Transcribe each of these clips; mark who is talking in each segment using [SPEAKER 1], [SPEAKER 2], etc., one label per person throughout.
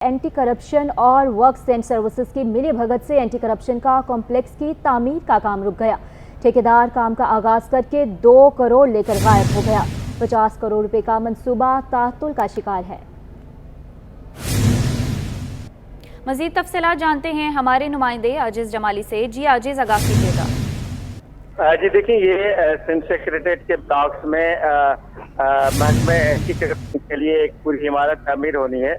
[SPEAKER 1] Anti corruption और works and services की मिली भगत से एंटी करप्शन का कॉम्प्लेक्स की तामीर का काम रुक गया। ठेकेदार काम का आगाज करके 2 करोड़ लेकर गायब हो गया। 50 करोड़ रुपए का मंसूबा तातुल का शिकार है। मजीद तफसीलात जानते हैं हमारे नुमाइंदे आजिज जमाली से। जी आजिज, आगाह कीजिएगा।
[SPEAKER 2] जी देखिए, ये सिंध सेक्रेटेरिएट के ब्लॉक्स में महकमे एंटी करप्शन के लिए एक पूरी इमारत तामीर होनी है,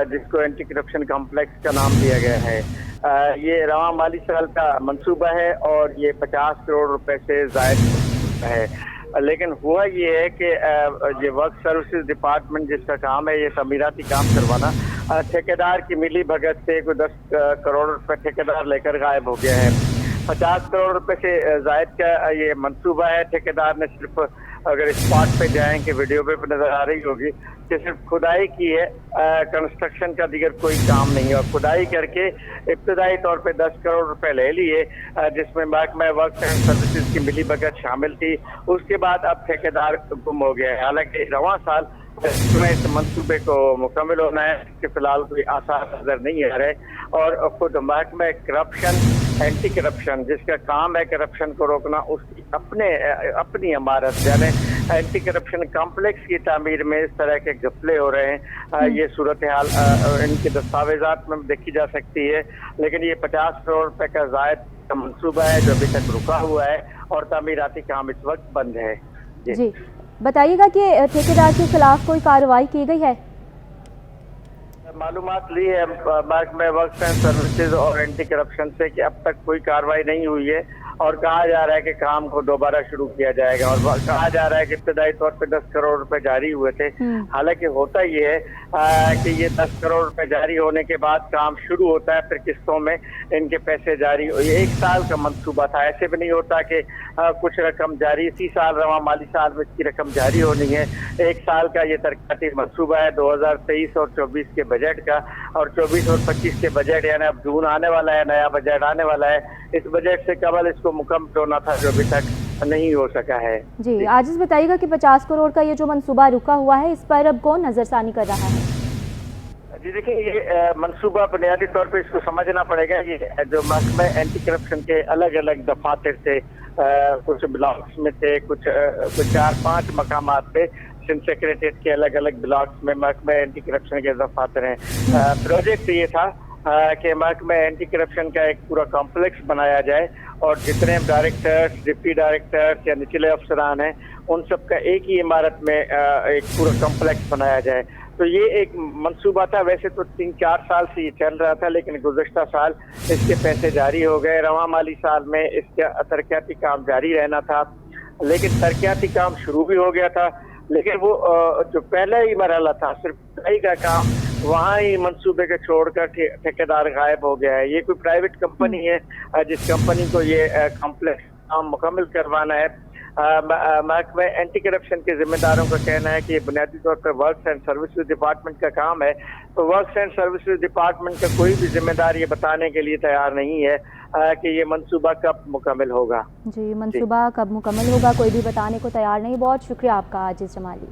[SPEAKER 2] जिसको एंटी करप्शन कॉम्प्लेक्स का नाम दिया गया है। ये रवां माली साल का मंसूबा है और ये 50 करोड़ रुपए से ज़ायद है। लेकिन हुआ ये है कि ये वर्क सर्विसेज डिपार्टमेंट जिसका काम है ये तमीराती काम करवाना, ठेकेदार की मिली भगत से कोई 10 करोड़ रुपए ठेकेदार लेकर गायब हो गया है। 50 करोड़ रुपए से जायद का ये मंसूबा है। ठेकेदार ने सिर्फ, अगर स्पॉट पे जाएं कि वीडियो पे नजर आ रही होगी कि सिर्फ खुदाई की है, कंस्ट्रक्शन का दीगर कोई काम नहीं है। और खुदाई करके इब्तदाई तौर पे 10 करोड़ रुपए ले लिए, जिसमें महकमा वर्क एंड सर्विसेज की मिली भगत शामिल थी। उसके बाद अब ठेकेदार गुम हो गया है। हालांकि रवां साल में इस मंसूबे को मुकम्मल होना है, कि फिलहाल कोई आसार नजर नहीं आ रहे। और खुद महकमा करप्शन एंटी करप्शन जिसका काम है करप्शन को रोकना, उसकी अपनी इमारत यानी एंटी करप्शन कॉम्प्लेक्स की तामीर में इस तरह के घपले हो रहे हैं। ये सूरत हाल इनके दस्तावेजात में देखी जा सकती है। लेकिन ये 50 करोड़ रुपए का जायद का मंसूबा है जो अभी तक रुका हुआ है और तामीराती काम इस वक्त बंद है।
[SPEAKER 1] जी बताइएगा कि ठेकेदार के खिलाफ कोई कार्रवाई की गई है?
[SPEAKER 2] मालूमात ली है महकमा वर्क्स एंड सर्विसेज और एंटी करप्शन से कि अब तक कोई कार्रवाई नहीं हुई है और कहा जा रहा है कि काम को दोबारा शुरू किया जाएगा। और कहा जा रहा है कि इब्तदाई तौर पे 10 करोड़ रुपए जारी हुए थे। हालांकि होता ये है कि ये 10 करोड़ रुपए जारी होने के बाद काम शुरू होता है, फिर किस्तों में इनके पैसे जारी। ये 1 साल का मंसूबा था। ऐसे भी नहीं होता कि कुछ रकम जारी इसी साल रवां माली साल में इसकी रकम जारी होनी है। 1 साल का ये तरक्याती मंसूबा है 2023 और 24 के बजट का। और 24 और 25 के बजट यानी अब जून आने वाला है, नया बजट आने वाला है। इस बजट से कबल इसको मुकम्मल होना था जो अभी तक नहीं हो सका है।
[SPEAKER 1] जी आजिज बताइएगा कि 50 करोड़ का ये जो मंसूबा रुका हुआ है, इस पर अब कौन नजरसानी कर रहा है?
[SPEAKER 2] जी देखिए, ये मंसूबा बुनियादी तौर पे इसको समझना पड़ेगा। ये जो महकमा एंटी करप्शन के अलग अलग दफातर थे, कुछ ब्लॉक्स में थे, कुछ 4-5 मकामात पे सिंध सेक्रेटेरिएट के अलग अलग ब्लॉक्स में महकमा एंटी करप्शन के दफातर हैं। प्रोजेक्ट ये था कि महकमा एंटी करप्शन का एक पूरा कॉम्प्लेक्स बनाया जाए और जितने डायरेक्टर्स, डिप्टी डायरेक्टर्स या निचले अफसरान हैं, उन सब का एक ही इमारत में एक पूरा कॉम्प्लेक्स बनाया जाए। तो ये एक मंसूबा था। वैसे तो 3-4 साल से ये चल रहा था, लेकिन गुज़श्ता साल इसके पैसे जारी हो गए। रवां माली साल में इसका तरक्याती काम जारी रहना था, लेकिन तरक्याती काम शुरू भी हो गया था। लेकिन वो जो पहला ही मरहला था सिर्फ खुदाई का काम, वहाँ ही मंसूबे के छोड़कर ठेकेदार गायब हो गया है। ये कोई प्राइवेट कंपनी है जिस कंपनी को ये कॉम्प्लेक्स काम मुकम्मल करवाना है। महकमा एंटी करप्शन के जिम्मेदारों का कहना है कि ये बुनियादी तौर पर वर्क्स एंड सर्विसेज डिपार्टमेंट का काम है। तो वर्क्स एंड सर्विसेज डिपार्टमेंट का कोई भी जिम्मेदार ये बताने के लिए तैयार नहीं है कि ये मंसूबा कब मुकम्मल होगा।
[SPEAKER 1] जी मंसूबा कब मुकम्मल होगा कोई भी बताने को तैयार नहीं। बहुत शुक्रिया आपका आजिज जमाली।